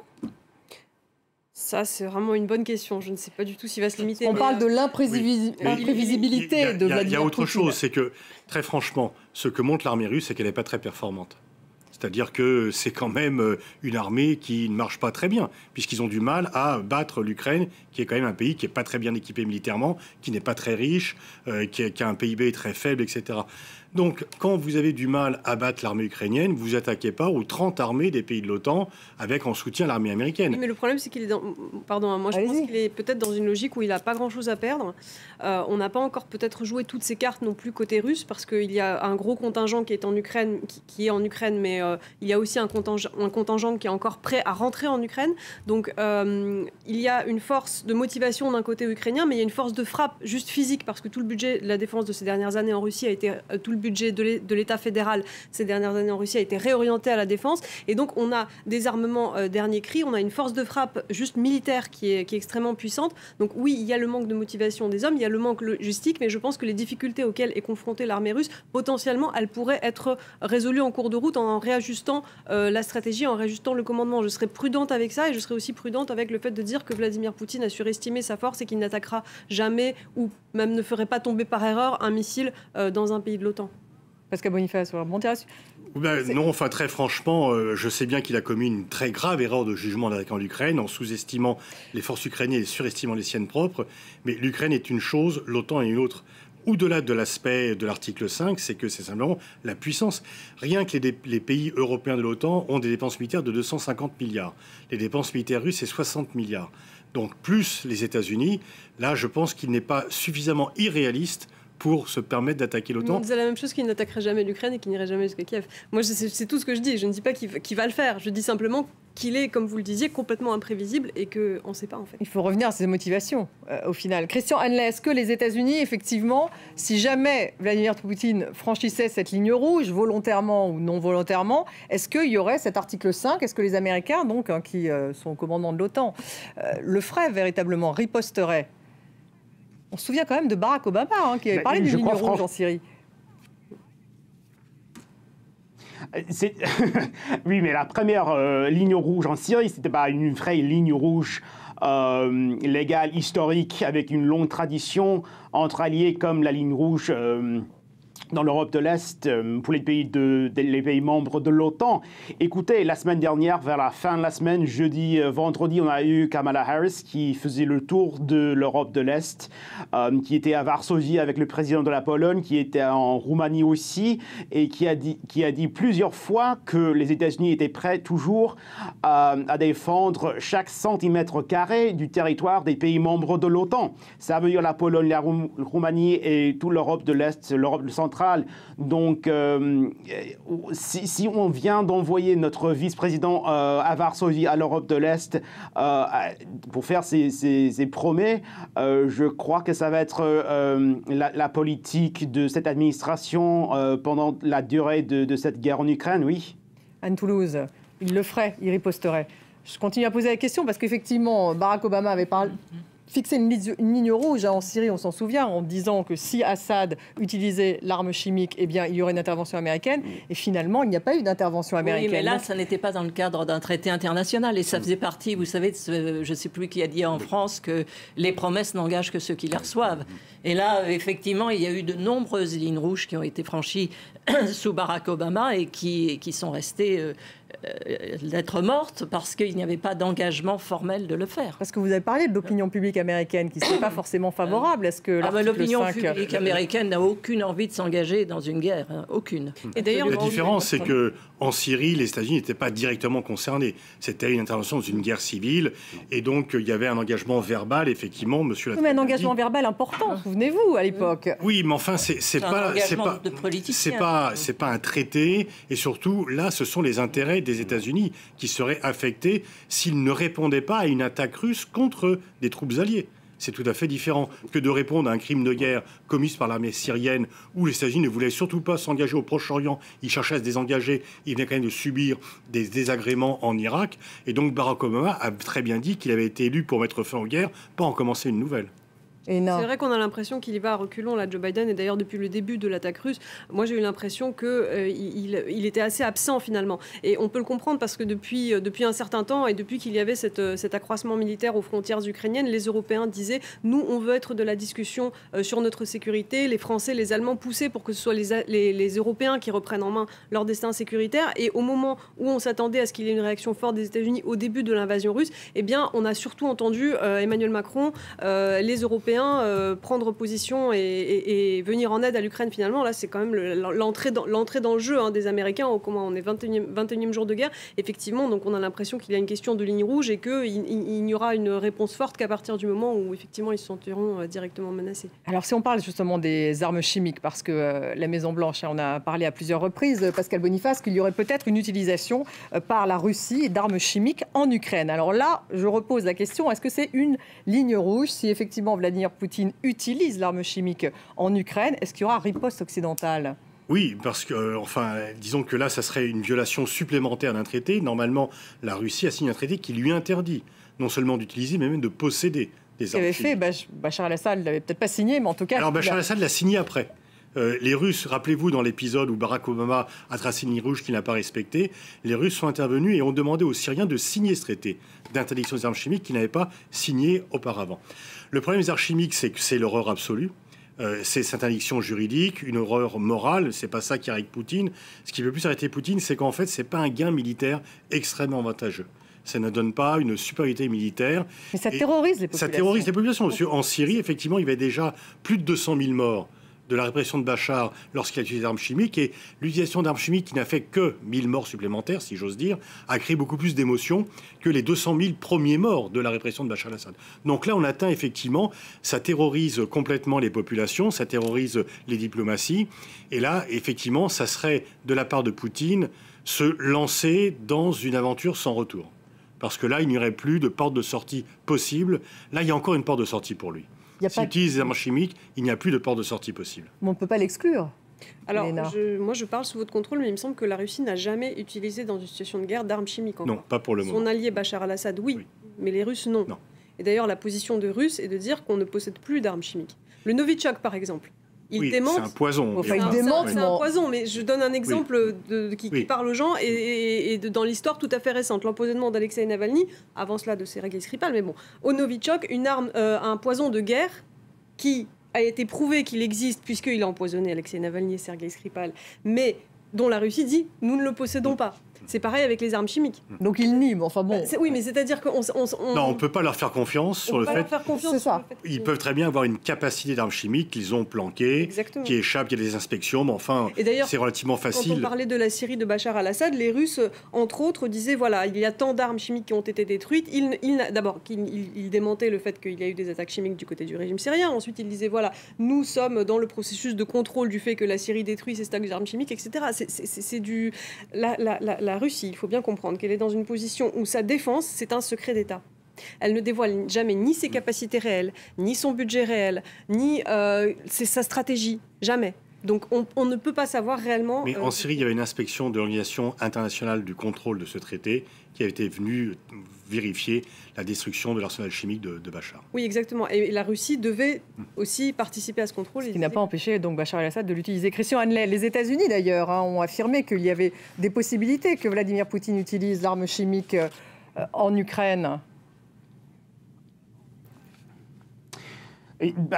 F: Ça, c'est vraiment une bonne question. Je ne sais pas du tout s'il va se limiter.
A: On parle de l'imprévisibilité de Vladimir Poutine.
E: Il y a autre chose, c'est que, très franchement, ce que montre l'armée russe, c'est qu'elle n'est pas très performante. C'est-à-dire que c'est quand même une armée qui ne marche pas très bien, puisqu'ils ont du mal à battre l'Ukraine, qui est quand même un pays qui n'est pas très bien équipé militairement, qui n'est pas très riche, qui a un PIB très faible, etc. Donc, quand vous avez du mal à battre l'armée ukrainienne, vous vous attaquez pas aux 30 armées des pays de l'OTAN avec en soutien l'armée américaine.
F: Oui, mais le problème, c'est qu'il est dans... Pardon, moi je pense qu'il est peut-être dans une logique où il n'a pas grand-chose à perdre. On n'a pas encore peut-être joué toutes ses cartes non plus côté russe, parce qu'il y a un gros contingent qui est en Ukraine, mais il y a aussi un contingent qui est encore prêt à rentrer en Ukraine. Donc, il y a une force de motivation d'un côté ukrainien, mais il y a une force de frappe juste physique, parce que tout le budget de la défense de ces dernières années en Russie a été... tout le budget de l'État fédéral ces dernières années en Russie a été réorienté à la défense. Et donc, on a des armements dernier cri, on a une force de frappe juste militaire qui est extrêmement puissante. Donc oui, il y a le manque de motivation des hommes, il y a le manque logistique, mais je pense que les difficultés auxquelles est confrontée l'armée russe, potentiellement, elles pourraient être résolues en cours de route en réajustant la stratégie, en réajustant le commandement. Je serais prudente avec ça et je serais aussi prudente avec le fait de dire que Vladimir Poutine a surestimé sa force et qu'il n'attaquera jamais ou même ne ferait pas tomber par erreur un missile dans un pays de l'OTAN.
A: Pascal Boniface, on va remonter là-dessus.
E: Non, enfin très franchement, je sais bien qu'il a commis une très grave erreur de jugement en attaquant l'Ukraine, en sous-estimant les forces ukrainiennes et surestimant les siennes propres. Mais l'Ukraine est une chose, l'OTAN est une autre. Au-delà de l'aspect de l'article 5, c'est que c'est simplement la puissance. Rien que les pays européens de l'OTAN ont des dépenses militaires de 250 milliards. Les dépenses militaires russes, c'est 60 milliards. Donc plus les États-Unis, là je pense qu'il n'est pas suffisamment irréaliste pour se permettre d'attaquer l'OTAN.
F: C'est la même chose qu'il n'attaquerait jamais l'Ukraine et qu'il n'irait jamais jusqu'à Kiev. Moi, c'est tout ce que je dis. Je ne dis pas qu'il va le faire. Je dis simplement qu'il est, comme vous le disiez, complètement imprévisible et qu'on ne sait pas en fait.
A: Il faut revenir à ses motivations au final. Christian Hanley, est-ce que les États-Unis, effectivement, si jamais Vladimir Poutine franchissait cette ligne rouge, volontairement ou non volontairement, est-ce qu'il y aurait cet article 5 ? Est-ce que les Américains, donc, qui sont au commandement de l'OTAN, le feraient véritablement, riposteraient ? On se souvient quand même de Barack Obama qui avait parlé d'une ligne rouge en Syrie.
B: Oui, mais la première ligne rouge en Syrie, ce n'était pas une vraie ligne rouge légale, historique, avec une longue tradition entre alliés comme la ligne rouge dans l'Europe de l'Est pour les pays membres de l'OTAN. Écoutez, la semaine dernière, vers la fin de la semaine, jeudi, vendredi, on a eu Kamala Harris qui faisait le tour de l'Europe de l'Est, qui était à Varsovie avec le président de la Pologne, qui était en Roumanie aussi, et qui a dit plusieurs fois que les États-Unis étaient prêts toujours à défendre chaque centimètre carré du territoire des pays membres de l'OTAN. Ça veut dire la Pologne, la Roumanie et toute l'Europe de l'Est, l'Europe centrale. Donc, si on vient d'envoyer notre vice-président à Varsovie, à l'Europe de l'Est, pour faire ces promesses, je crois que ça va être la politique de cette administration pendant la durée de cette guerre en Ukraine, oui.
A: Anne Toulouse, il le ferait, il riposterait. Je continue à poser la question parce qu'effectivement, Barack Obama avait fixé une ligne rouge en Syrie, on s'en souvient, en disant que si Assad utilisait l'arme chimique, eh bien, il y aurait une intervention américaine. Et finalement, il n'y a pas eu d'intervention américaine.
C: Oui, mais là, ça n'était pas dans le cadre d'un traité international. Et ça faisait partie, vous savez, je ne sais plus qui a dit en France que les promesses n'engagent que ceux qui les reçoivent. Et là, effectivement, il y a eu de nombreuses lignes rouges qui ont été franchies sous Barack Obama et qui sont restées lettres mortes parce qu'il n'y avait pas d'engagement formel de le faire.
A: Parce que vous avez parlé de l'opinion publique américaine qui ne serait pas forcément favorable. Est-ce que
C: l'opinion publique américaine n'a aucune envie de s'engager dans une guerre, hein, aucune.
F: Et d'ailleurs,
E: la différence, c'est que en Syrie, les États-Unis n'étaient pas directement concernés. C'était une intervention dans une guerre civile, et donc il y avait un engagement verbal, effectivement, monsieur l'a dit.
A: Mais un engagement verbal important, souvenez-vous, à l'époque.
E: Oui, mais enfin, c'est pas un traité, et surtout, là, ce sont les intérêts des États-Unis qui seraient affectés s'ils ne répondaient pas à une attaque russe contre des troupes alliées. C'est tout à fait différent que de répondre à un crime de guerre commis par l'armée syrienne où les États-Unis ne voulaient surtout pas s'engager au Proche-Orient. Ils cherchaient à se désengager. Ils venaient quand même de subir des désagréments en Irak. Et donc Barack Obama a très bien dit qu'il avait été élu pour mettre fin aux guerres, pas en commencer une nouvelle.
F: C'est vrai qu'on a l'impression qu'il y va à reculons, là, Joe Biden. Et d'ailleurs, depuis le début de l'attaque russe, moi, j'ai eu l'impression qu'il était assez absent, finalement. Et on peut le comprendre parce que depuis un certain temps, et depuis qu'il y avait cet accroissement militaire aux frontières ukrainiennes, les Européens disaient « Nous, on veut être de la discussion sur notre sécurité ». Les Français, les Allemands poussaient pour que ce soit les Européens qui reprennent en main leur destin sécuritaire. Et au moment où on s'attendait à ce qu'il y ait une réaction forte des États-Unis au début de l'invasion russe, eh bien, on a surtout entendu Emmanuel Macron, les Européens, prendre position et venir en aide à l'Ukraine finalement. Là, c'est quand même l'entrée dans le jeu des Américains. On est 21e jour de guerre. Effectivement, donc on a l'impression qu'il y a une question de ligne rouge et qu'il n'y aura une réponse forte qu'à partir du moment où effectivement ils se sentiront directement menacés.
A: Alors si on parle justement des armes chimiques, parce que la Maison-Blanche, on a parlé à plusieurs reprises, Pascal Boniface, qu'il y aurait peut-être une utilisation par la Russie d'armes chimiques en Ukraine. Alors là, je repose la question, est-ce que c'est une ligne rouge si effectivement Vladimir Poutine utilise l'arme chimique en Ukraine? Est-ce qu'il y aura riposte occidentale?
E: Oui, parce que, disons que là, ça serait une violation supplémentaire d'un traité. Normalement, la Russie a signé un traité qui lui interdit non seulement d'utiliser, mais même de posséder des armes chimiques.
A: Bachar al-Assad ne l'avait peut-être pas signé, mais en tout cas...
E: Alors Bachar al-Assad l'a signé après. Les Russes, rappelez-vous dans l'épisode où Barack Obama a tracé une ligne rouge qu'il n'a pas respectée, les Russes sont intervenus et ont demandé aux Syriens de signer ce traité d'interdiction des armes chimiques qu'ils n'avaient pas signé auparavant. Le problème des armes chimiques, c'est que c'est l'horreur absolue. C'est cette interdiction juridique, une horreur morale, c'est pas ça qui arrête Poutine. Ce qui peut plus arrêter Poutine, c'est qu'en fait, c'est pas un gain militaire extrêmement avantageux. Ça ne donne pas une supériorité militaire.
A: Mais ça terrorise les populations.
E: Ça terrorise les populations. En Syrie, effectivement, il y avait déjà plus de 200 000 morts de la répression de Bachar lorsqu'il a utilisé des armes chimiques. Et l'utilisation d'armes chimiques, qui n'a fait que 1000 morts supplémentaires, si j'ose dire, a créé beaucoup plus d'émotions que les 200 000 premiers morts de la répression de Bachar al-Assad. Donc là, on atteint effectivement, ça terrorise complètement les populations, ça terrorise les diplomaties. Et là, effectivement, ça serait de la part de Poutine se lancer dans une aventure sans retour. Parce que là, il n'y aurait plus de porte de sortie possible. Là, il y a encore une porte de sortie pour lui. S'il utilise des armes chimiques, il n'y a plus de porte de sortie possible.
A: Mais on ne peut pas l'exclure.
F: Alors, moi, je parle sous votre contrôle, mais il me semble que la Russie n'a jamais utilisé dans une situation de guerre d'armes chimiques encore.
E: Non, pas pour le moment.
F: Son allié Bachar al-Assad, oui, mais les Russes, non. Et d'ailleurs, la position de Russes est de dire qu'on ne possède plus d'armes chimiques. Le Novichok, par exemple, il démente.
E: C'est un poison.
A: Enfin, il démente,
F: c'est un poison, mais je donne un exemple qui parle aux gens et dans l'histoire tout à fait récente. L'empoisonnement d'Alexei Navalny, avant cela de Sergei Skripal, mais bon, au Novichok, une arme, un poison de guerre qui a été prouvé qu'il existe puisqu'il a empoisonné Alexei Navalny et Sergei Skripal, mais dont la Russie dit « nous ne le possédons pas ». C'est pareil avec les armes chimiques.
A: Donc ils nient, enfin bon...
F: Oui, mais c'est-à-dire qu'on...
E: Non, on ne peut pas leur faire confiance sur le fait...
A: C'est ça.
E: Ils peuvent très bien avoir une capacité d'armes chimiques qu'ils ont planquées, qui échappent, il y a des inspections, mais enfin, c'est relativement facile.
F: Quand on parlait de la Syrie de Bachar al-Assad, les Russes, entre autres, disaient, voilà, il y a tant d'armes chimiques qui ont été détruites. D'abord, il démentait le fait qu'il y a eu des attaques chimiques du côté du régime syrien. Ensuite, il disait, voilà, nous sommes dans le processus de contrôle du fait que la Syrie détruit ses stocks d'armes chimiques, etc. C'est du... La Russie, il faut bien comprendre qu'elle est dans une position où sa défense, c'est un secret d'État. Elle ne dévoile jamais ni ses capacités réelles, ni son budget réel, ni sa stratégie. Jamais. Donc on ne peut pas savoir réellement...
E: Mais en Syrie, il y avait une inspection de l'Organisation internationale du contrôle de ce traité qui avait été venue vérifier la destruction de l'arsenal chimique de Bachar.
F: Oui, exactement. Et la Russie devait aussi participer à ce contrôle.
A: Ce qui n'a pas empêché donc Bachar el-Assad de l'utiliser. Christian Hanley, les États-Unis d'ailleurs ont affirmé qu'il y avait des possibilités que Vladimir Poutine utilise l'arme chimique en Ukraine.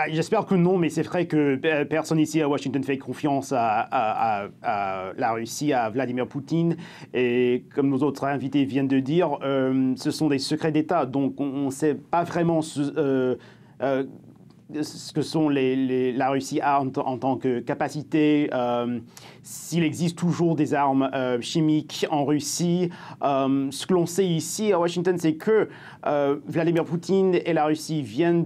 B: J'espère que non, mais c'est vrai que personne ici à Washington fait confiance à la Russie, à Vladimir Poutine. Et comme nos autres invités viennent de dire, ce sont des secrets d'État. Donc on ne sait pas vraiment ce que sont la Russie a en tant que capacité, s'il existe toujours des armes chimiques en Russie. Ce que l'on sait ici à Washington, c'est que Vladimir Poutine et la Russie viennent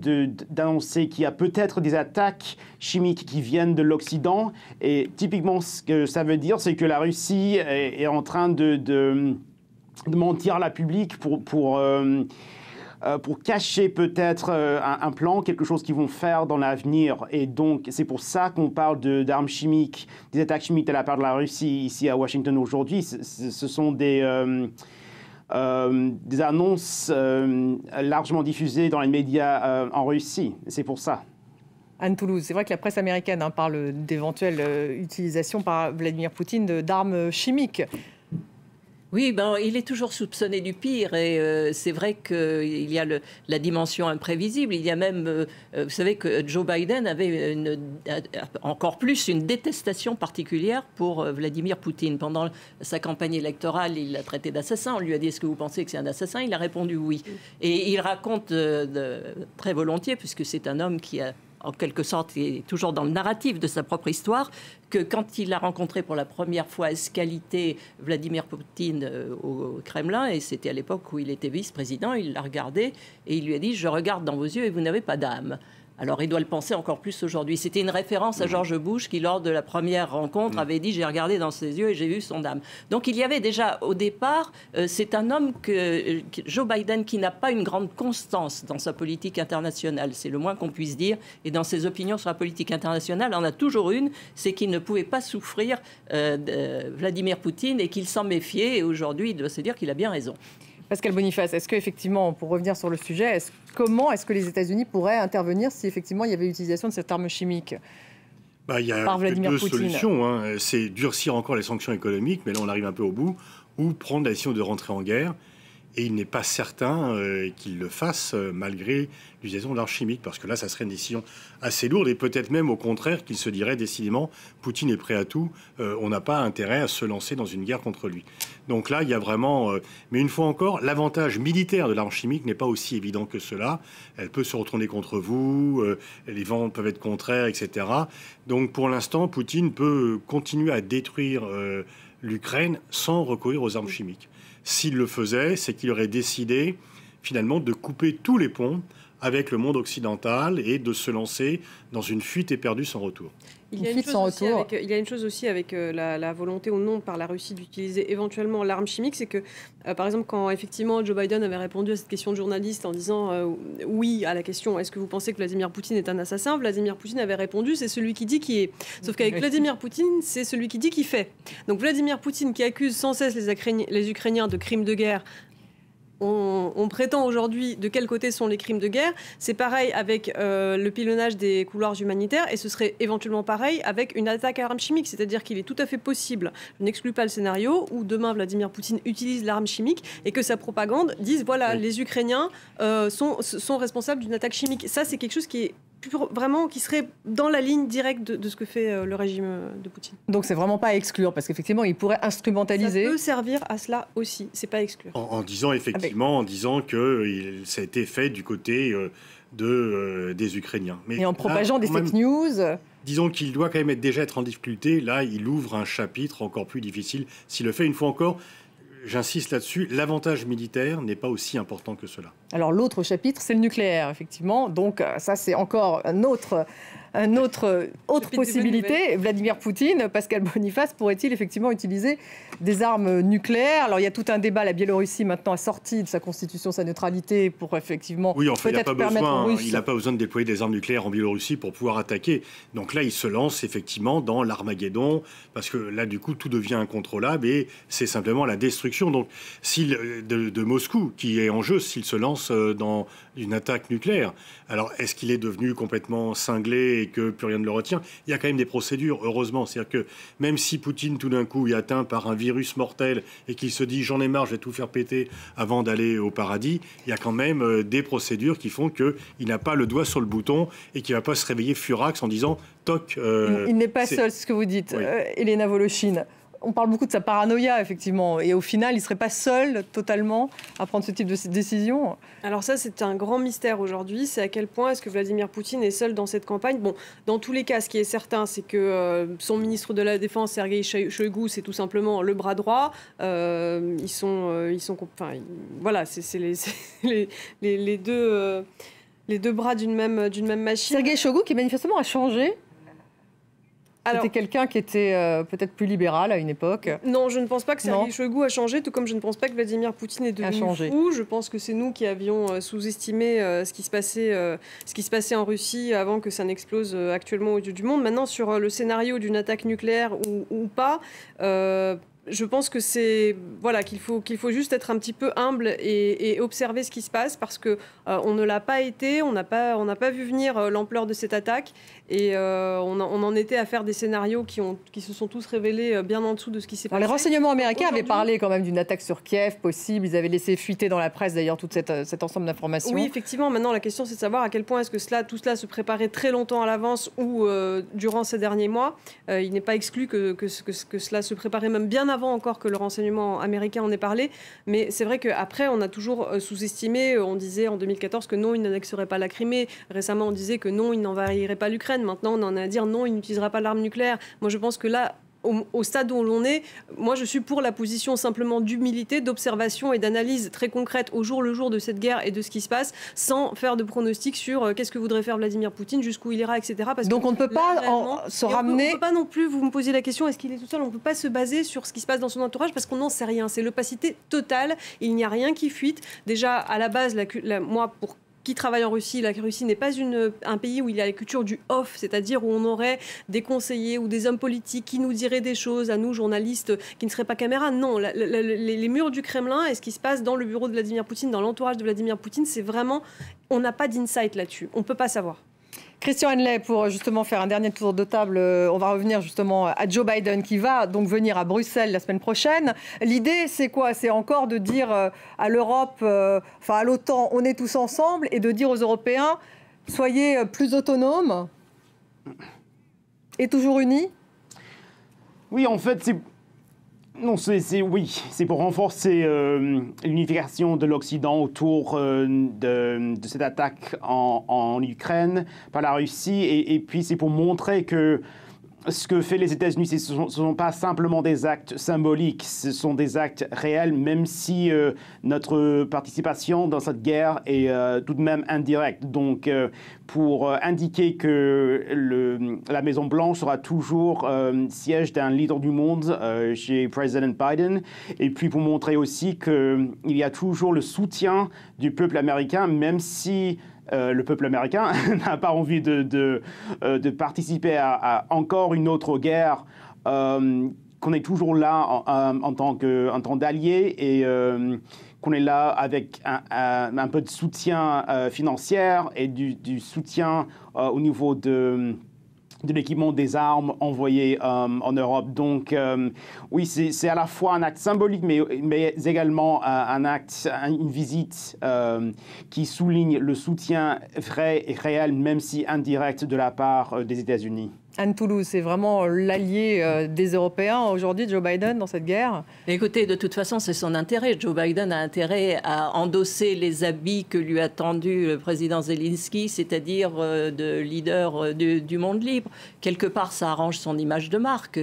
B: d'annoncer qu'il y a peut-être des attaques chimiques qui viennent de l'Occident. Et typiquement, ce que ça veut dire, c'est que la Russie est en train de mentir à la public pour cacher peut-être un plan, quelque chose qu'ils vont faire dans l'avenir. Et donc, c'est pour ça qu'on parle d'armes chimiques, des attaques chimiques de la part de la Russie ici à Washington aujourd'hui. Ce sont des annonces largement diffusées dans les médias en Russie. C'est pour ça.
A: Anne Toulouse, c'est vrai que la presse américaine parle d'éventuelle utilisation par Vladimir Poutine d'armes chimiques.
C: Oui, il est toujours soupçonné du pire et c'est vrai qu'il y a la dimension imprévisible. Il y a même, vous savez que Joe Biden avait encore plus une détestation particulière pour Vladimir Poutine. Pendant sa campagne électorale, il l'a traité d'assassin. On lui a dit « Est-ce que vous pensez que c'est un assassin ?» Il a répondu « Oui ». Et il raconte très volontiers, puisque c'est un homme qui a en quelque sorte, il est toujours dans le narratif de sa propre histoire, que quand il a rencontré pour la première fois Escalité Vladimir Poutine au Kremlin, et c'était à l'époque où il était vice-président, il l'a regardé et il lui a dit « Je regarde dans vos yeux et vous n'avez pas d'âme ». Alors il doit le penser encore plus aujourd'hui. C'était une référence à George Bush qui, lors de la première rencontre, avait dit « j'ai regardé dans ses yeux et j'ai vu son âme ». Donc il y avait déjà au départ, c'est un homme Joe Biden qui n'a pas une grande constance dans sa politique internationale, c'est le moins qu'on puisse dire, et dans ses opinions sur la politique internationale, on a toujours une, c'est qu'il ne pouvait pas souffrir Vladimir Poutine et qu'il s'en méfiait, et aujourd'hui il doit se dire qu'il a bien raison.
A: Pascal Boniface, est-ce qu'effectivement, pour revenir sur le sujet, comment est-ce que les États-Unis pourraient intervenir si effectivement il y avait utilisation de cette arme chimique
E: il y a
A: par Vladimir
E: deux
A: Poutine.
E: solutions. Hein. C'est durcir encore les sanctions économiques, mais là on arrive un peu au bout, ou prendre la décision de rentrer en guerre. Et il n'est pas certain qu'il le fasse malgré l'utilisation d'armes chimiques, parce que là, ça serait une décision assez lourde, et peut-être même au contraire qu'il se dirait décidément, Poutine est prêt à tout, on n'a pas intérêt à se lancer dans une guerre contre lui. Donc là, il y a vraiment... mais une fois encore, l'avantage militaire de l'arme chimique n'est pas aussi évident que cela. Elle peut se retourner contre vous, les vents peuvent être contraires, etc. Donc pour l'instant, Poutine peut continuer à détruire l'Ukraine sans recourir aux armes chimiques. S'il le faisait, c'est qu'il aurait décidé finalement de couper tous les ponts avec le monde occidental et de se lancer dans une fuite éperdue sans retour.
F: Il y a une chose aussi avec la volonté ou non par la Russie d'utiliser éventuellement l'arme chimique, c'est que, par exemple, quand effectivement Joe Biden avait répondu à cette question de journaliste en disant oui à la question « Est-ce que vous pensez que Vladimir Poutine est un assassin ?», Vladimir Poutine avait répondu « C'est celui qui dit qui est ». Sauf qu'avec Vladimir Poutine, c'est celui qui dit qui fait. Donc Vladimir Poutine qui accuse sans cesse les Ukrainiens de crimes de guerre, on prétend aujourd'hui de quel côté sont les crimes de guerre. C'est pareil avec le pilonnage des couloirs humanitaires, et ce serait éventuellement pareil avec une attaque à armes chimiques. C'est-à-dire qu'il est tout à fait possible, je n'exclus pas le scénario, où demain Vladimir Poutine utilise l'arme chimique et que sa propagande dise voilà, les Ukrainiens sont responsables d'une attaque chimique. Ça, c'est quelque chose qui est vraiment qui serait dans la ligne directe de ce que fait le régime de Poutine.
A: Donc c'est vraiment pas à exclure, parce qu'effectivement il pourrait instrumentaliser.
F: Ça peut servir à cela aussi, c'est pas à exclure.
E: En disant effectivement, en disant que ça a été fait du côté des Ukrainiens. Mais
A: et en propageant des fake news.
E: Disons qu'il doit quand même déjà être en difficulté. Là, il ouvre un chapitre encore plus difficile. S'il le fait une fois encore, j'insiste là-dessus, l'avantage militaire n'est pas aussi important que cela.
A: Alors l'autre chapitre, c'est le nucléaire, effectivement. Donc ça, c'est encore autre possibilité. Vladimir Poutine, Pascal Boniface, pourrait-il effectivement utiliser des armes nucléaires? Alors il y a tout un débat. La Biélorussie maintenant a sorti de sa constitution sa neutralité pour effectivement peut-être permettre aux Russes.
E: Il n'a pas besoin de déployer des armes nucléaires en Biélorussie pour pouvoir attaquer. Donc là, il se lance effectivement dans l'Armageddon, parce que là, du coup, tout devient incontrôlable et c'est simplement la destruction. Donc de Moscou qui est en jeu s'il se lance dans une attaque nucléaire. Alors, est-ce qu'il est devenu complètement cinglé et que plus rien ne le retient? Il y a quand même des procédures, heureusement. C'est-à-dire que même si Poutine, tout d'un coup, est atteint par un virus mortel et qu'il se dit « j'en ai marre, je vais tout faire péter avant d'aller au paradis », il y a quand même des procédures qui font qu'il n'a pas le doigt sur le bouton et qu'il ne va pas se réveiller furax en disant « toc ».
A: Il n'est pas seul, c'est ce que vous dites, oui. Elena Voloshin. On parle beaucoup de sa paranoïa, effectivement. Et au final, il ne serait pas seul, totalement, à prendre ce type de décision.
F: Alors ça, c'est un grand mystère aujourd'hui. C'est à quel point est-ce que Vladimir Poutine est seul dans cette campagne. Bon, dans tous les cas, ce qui est certain, c'est que son ministre de la Défense, Sergueï Shoïgu, c'est tout simplement le bras droit. Voilà, c'est les deux bras d'une même machine.
A: Sergueï Shoïgu, qui manifestement a changé. C'était quelqu'un qui était peut-être plus libéral à une époque.
F: Non, je ne pense pas que Sergueï Shoïgu a changé, tout comme je ne pense pas que Vladimir Poutine est devenu fou. Je pense que c'est nous qui avions sous-estimé ce qui se passait en Russie avant que ça n'explose actuellement aux yeux du monde. Maintenant, sur le scénario d'une attaque nucléaire ou pas, je pense que c'est qu'il faut juste être un petit peu humble et observer ce qui se passe, parce que on ne l'a pas été, on n'a pas vu venir l'ampleur de cette attaque, et on en était à faire des scénarios qui se sont tous révélés bien en dessous de ce qui s'est passé.
A: Les renseignements américains avaient parlé quand même d'une attaque sur Kiev possible. Ils avaient laissé fuiter dans la presse d'ailleurs tout cet ensemble d'informations.
F: Oui, effectivement. Maintenant, la question c'est de savoir à quel point est-ce que tout cela se préparait très longtemps à l'avance ou durant ces derniers mois. Il n'est pas exclu que cela se préparait même bien avant encore que le renseignement américain en ait parlé. Mais c'est vrai qu'après, on a toujours sous-estimé. On disait en 2014 que non, il n'annexerait pas la Crimée. Récemment, on disait que non, il n'envahirait pas l'Ukraine. Maintenant, on en est à dire non, il n'utilisera pas l'arme nucléaire. Moi, je pense que là, au stade où l'on est, moi je suis pour la position simplement d'humilité, d'observation et d'analyse très concrète au jour le jour de cette guerre et de ce qui se passe, sans faire de pronostics sur qu'est-ce que voudrait faire Vladimir Poutine, jusqu'où il ira, etc. Parce
A: donc on ne peut pas se ramener...
F: On ne peut pas non plus, vous me posiez la question, est-ce qu'il est tout seul? On ne peut pas se baser sur ce qui se passe dans son entourage parce qu'on n'en sait rien. C'est l'opacité totale, il n'y a rien qui fuite. Déjà, à la base, moi, pour qui travaille en Russie, la Russie n'est pas un pays où il y a la culture du off, c'est-à-dire où on aurait des conseillers ou des hommes politiques qui nous diraient des choses, à nous, journalistes, qui ne seraient pas caméras. Non, les murs du Kremlin et ce qui se passe dans le bureau de Vladimir Poutine, dans l'entourage de Vladimir Poutine, c'est vraiment... On n'a pas d'insight là-dessus. On ne peut pas savoir.
A: Christian Henley, pour justement faire un dernier tour de table, on va revenir justement à Joe Biden qui va donc venir à Bruxelles la semaine prochaine. L'idée, c'est quoi? C'est encore de dire à l'Europe, à l'OTAN, on est tous ensemble, et de dire aux Européens, soyez plus autonomes et toujours unis?
B: Oui, en fait, c'est pour renforcer l'unification de l'Occident autour de cette attaque en Ukraine par la Russie. Et puis, c'est pour montrer que ce que fait les États-Unis, ce ne sont pas simplement des actes symboliques, ce sont des actes réels, même si notre participation dans cette guerre est tout de même indirecte. Donc, pour indiquer que la Maison-Blanche sera toujours siège d'un leader du monde chez Président Biden, et puis pour montrer aussi qu'il y a toujours le soutien du peuple américain, même si le peuple américain n'a pas envie de participer à encore une autre guerre, qu'on est toujours là en tant d'alliés et qu'on est là avec un peu de soutien financier et du soutien au niveau de l'équipement des armes envoyées en Europe. Donc, oui, c'est à la fois un acte symbolique, mais également une visite qui souligne le soutien vrai et réel, même si indirect, de la part des États-Unis.
A: Anne Toulouse, c'est vraiment l'allié des Européens aujourd'hui, Joe Biden, dans cette guerre?
C: Écoutez, de toute façon, c'est son intérêt. Joe Biden a intérêt à endosser les habits que lui a tendus le président Zelensky, c'est-à-dire de leader du monde libre. Quelque part, ça arrange son image de marque,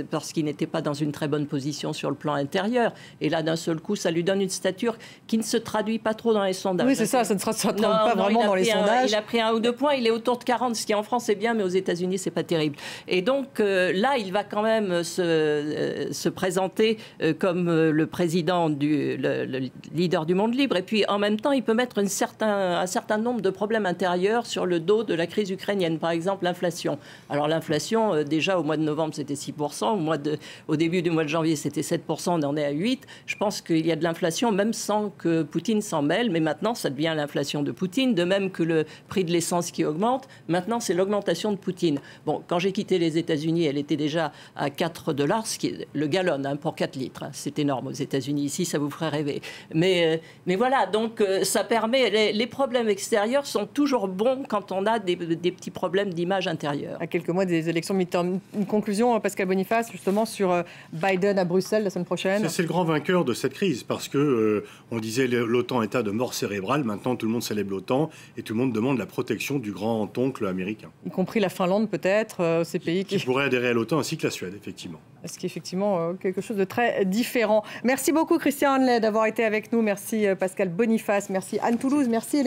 C: parce qu'il n'était pas dans une très bonne position sur le plan intérieur. Et là, d'un seul coup, ça lui donne une stature qui ne se traduit pas trop dans les sondages.
A: Oui, c'est ça ne se traduit pas vraiment dans les sondages.
C: Il a pris 1 ou 2 points, il est autour de 40, ce qui en France est bien, mais aux États-Unis, c'est pas terrible. Et donc là, il va quand même se présenter comme le président, le leader du monde libre. Et puis en même temps, il peut mettre un certain nombre de problèmes intérieurs sur le dos de la crise ukrainienne. Par exemple, l'inflation. Alors l'inflation, déjà au mois de novembre, c'était 6%. Au début du mois de janvier, c'était 7%. On en est à 8%. Je pense qu'il y a de l'inflation, même sans que Poutine s'en mêle. Mais maintenant, ça devient l'inflation de Poutine. De même que le prix de l'essence qui augmente. Maintenant, c'est l'augmentation de Poutine. Bon, quand j'ai quitté les États-Unis, elle était déjà à $4, ce qui est le gallon pour 4 litres. C'est énorme aux États-Unis. Ici, ça vous ferait rêver. Mais voilà, donc ça permet... Les problèmes extérieurs sont toujours bons quand on a des petits problèmes d'image intérieure.
A: À quelques mois des élections midterm, une conclusion, Pascal Boniface, justement, sur Biden à Bruxelles la semaine prochaine?
E: C'est le grand vainqueur de cette crise, parce que on disait l'OTAN état de mort cérébrale. Maintenant, tout le monde célèbre l'OTAN et tout le monde demande la protection du grand-oncle américain.
A: Y compris la Finlande, peut-être, ces pays
E: qui pourraient adhérer à l'OTAN, ainsi que la Suède, effectivement.
A: Ce qui est effectivement quelque chose de très différent. Merci beaucoup, Christian Henley, d'avoir été avec nous. Merci, Pascal Boniface. Merci, Anne Toulouse. Merci,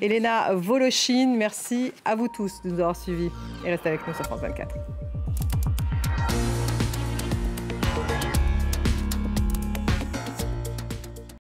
A: Elena Volochine. Merci à vous tous de nous avoir suivis. Et restez avec nous sur France 24.